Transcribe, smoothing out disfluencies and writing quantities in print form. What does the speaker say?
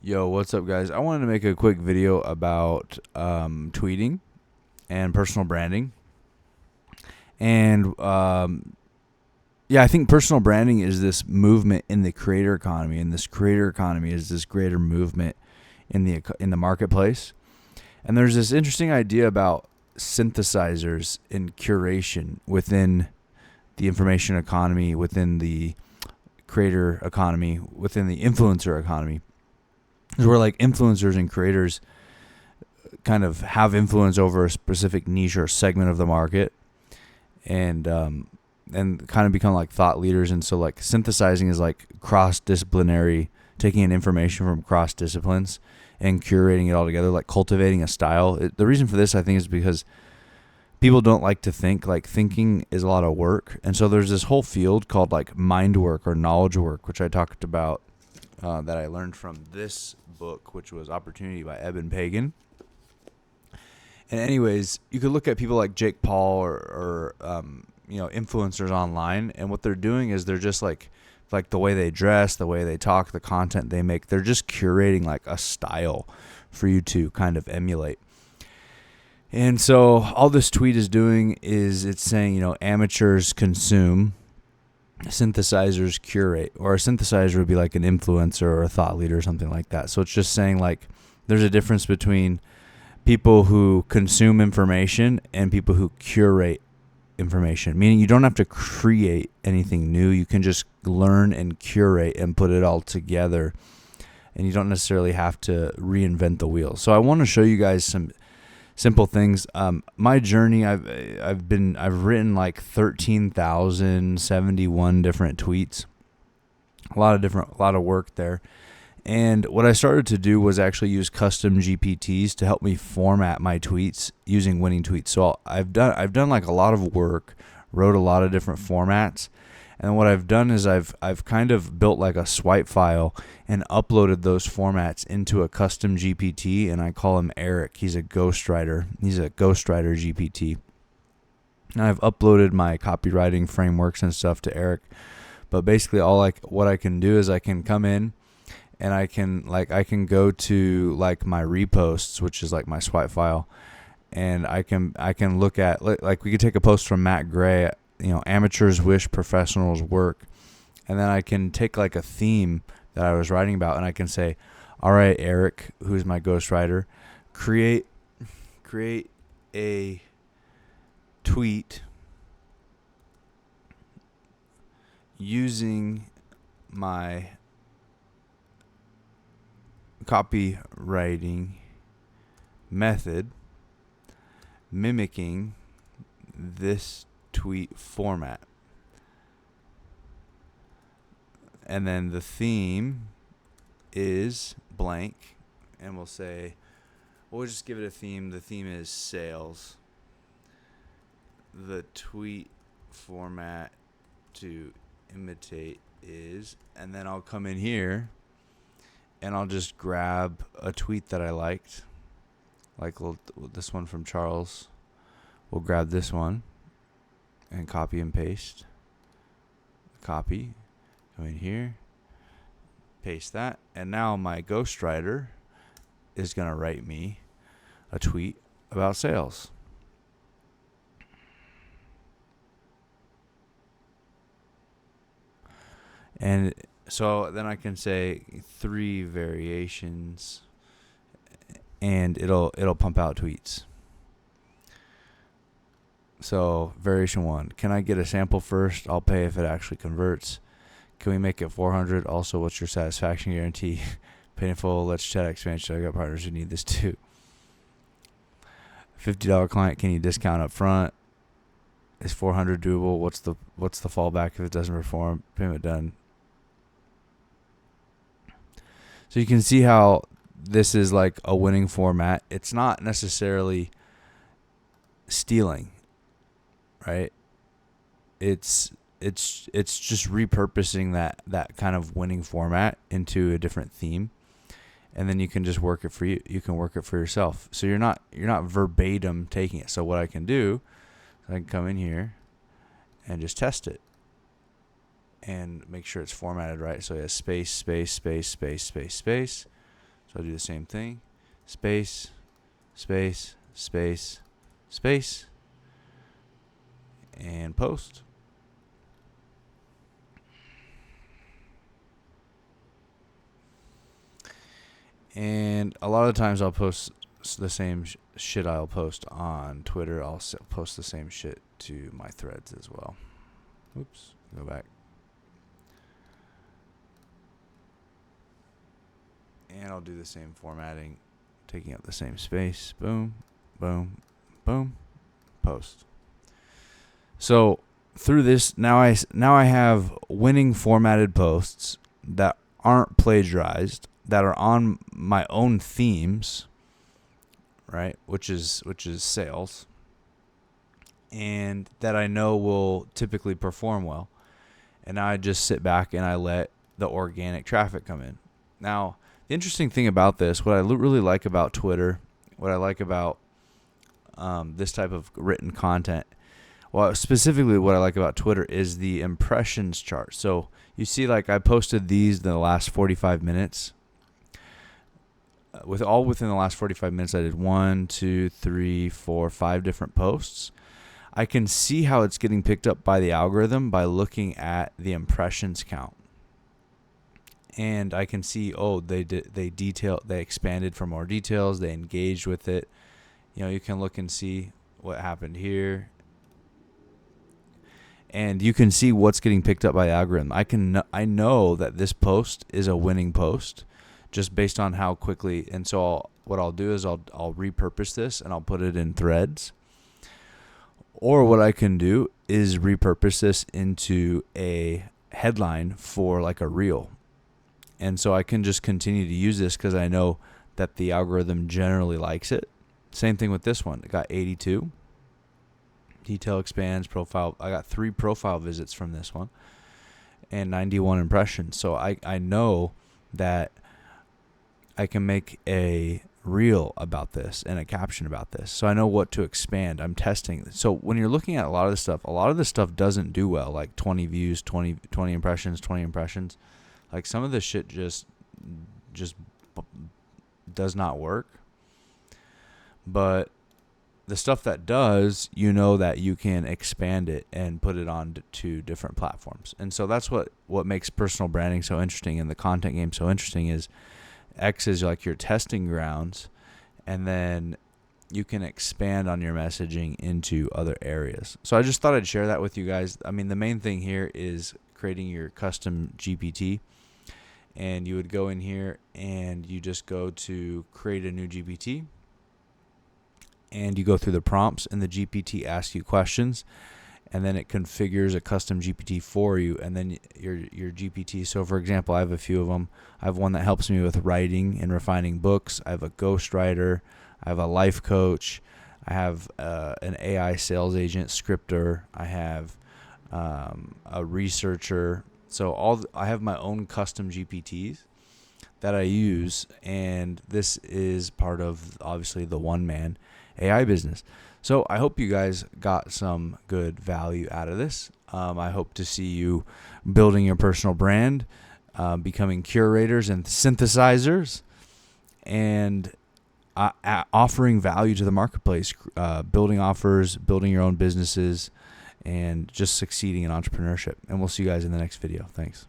Yo, what's up, guys? I wanted to make a quick video about tweeting and personal branding. And yeah, I think personal branding is this movement in the creator economy, and this creator economy is this greater movement in the marketplace. And there's this interesting idea about synthesizers and curation within the information economy, within the creator economy, within the influencer economy. Where like influencers and creators kind of have influence over a specific niche or segment of the market, and kind of become like thought leaders. And so like synthesizing is like cross-disciplinary, taking in information from cross disciplines and curating it all together, like cultivating a style. The reason for this, I think, is because people don't like to think. Like, thinking is a lot of work, and so there's this whole field called like mind work or knowledge work, which I talked about, that I learned from this book, which was Opportunity by Eben Pagan. And anyways, you could look at people like Jake Paul or influencers online, and what they're doing is they're just like the way they dress, the way they talk, the content they make. They're just curating like a style for you to kind of emulate. And so all this tweet is doing is it's saying, amateurs consume, synthesizers curate. Or a synthesizer would be like an influencer or a thought leader or something like that. So it's just saying like there's a difference between people who consume information and people who curate information, meaning you don't have to create anything new. You can just learn and curate and put it all together, and you don't necessarily have to reinvent the wheel. So I want to show you guys some simple things. My journey, I've written like 13,071 different tweets. A lot of work there. And what I started to do was actually use custom GPTs to help me format my tweets using winning tweets. So I've done like a lot of work, wrote a lot of different formats. And what I've done is I've kind of built like a swipe file and uploaded those formats into a custom GPT, and I call him Eric. He's a ghostwriter. He's a ghostwriter GPT. And I've uploaded my copywriting frameworks and stuff to Eric. But basically what I can do is I can come in and I can go to like my reposts, which is like my swipe file, and I can look at, like we could take a post from Matt Gray, amateurs wish professionals work, and then I can take like a theme that I was writing about, and I can say, all right, Eric, who's my ghostwriter, create a tweet using my copywriting method, mimicking this tweet format. And then the theme is blank, and we'll just give it a theme. The theme is sales. The tweet format to imitate is, and then I'll come in here and I'll just grab a tweet that I liked, like this one from Charles. We'll grab this one and copy and paste. Copy, go in here, paste that, and now my ghostwriter is going to write me a tweet about sales. And so then I can say 3 variations, and it'll pump out tweets. So variation 1, can I get a sample first? I'll pay if it actually converts. Can we make it 400? Also, what's your satisfaction guarantee? Painful. Let's chat expansion. I got partners who need this too. $50 client. Can you discount up front? Is 400 doable? What's the fallback if it doesn't perform? Payment done. So you can see how this is like a winning format. It's not necessarily stealing, right? It's just repurposing that kind of winning format into a different theme, and then you can just work it for you. You can work it for yourself. So you're not verbatim taking it. So what I can do, I can come in here and just test it and make sure it's formatted right. So it has space, space, space, space, space, space. So I'll do the same thing. Space, space, space, space, and post. And a lot of times I'll post the same shit I'll post on Twitter. I'll post the same shit to my threads as well. Oops, go back. And I'll do the same formatting, taking up the same space. Boom, boom, boom, post. So through this, now I have winning formatted posts that aren't plagiarized, that are on my own themes, right? Which is sales, and that I know will typically perform well. And now I just sit back and I let the organic traffic come in. Now, the interesting thing about this, what I really like about Twitter, what I like about this type of written content, well, specifically what I like about Twitter is the impressions chart. So you see, like, I posted these in the last 45 minutes. Within the last 45 minutes, I did 1, 2, 3, 4, 5 different posts. I can see how it's getting picked up by the algorithm by looking at the impressions count. And I can see, they expanded for more details, they engaged with it. You can look and see what happened here. And you can see what's getting picked up by the algorithm. I know that this post is a winning post just based on how quickly. And so what I'll do is I'll repurpose this and I'll put it in threads. Or what I can do is repurpose this into a headline for like a reel. And so I can just continue to use this because I know that the algorithm generally likes it. Same thing with this one. It got 82. Detail expands, profile. I got 3 profile visits from this one and 91 impressions. So I know that I can make a reel about this and a caption about this. So I know what to expand. I'm testing. So when you're looking at a lot of this stuff doesn't do well, like 20 views, 20 impressions, 20 impressions. Like some of this shit just does not work. But the stuff that does, that you can expand it and put it on to different platforms. And so that's what makes personal branding so interesting and the content game so interesting is X is like your testing grounds, and then you can expand on your messaging into other areas. So I just thought I'd share that with you guys. I mean, the main thing here is creating your custom GPT, and you would go in here and you just go to create a new GPT, and you go through the prompts, and the GPT asks you questions, and then it configures a custom GPT for you, and then your GPT. So, for example, I have a few of them. I have one that helps me with writing and refining books. I have a ghostwriter. I have a life coach. I have an AI sales agent scripter. I have a researcher. So I have my own custom GPTs that I use, and this is part of, obviously, the one-man AI business. So I hope you guys got some good value out of this. I hope to see you building your personal brand, becoming curators and synthesizers, and offering value to the marketplace, building offers, building your own businesses, and just succeeding in entrepreneurship. And we'll see you guys in the next video. Thanks.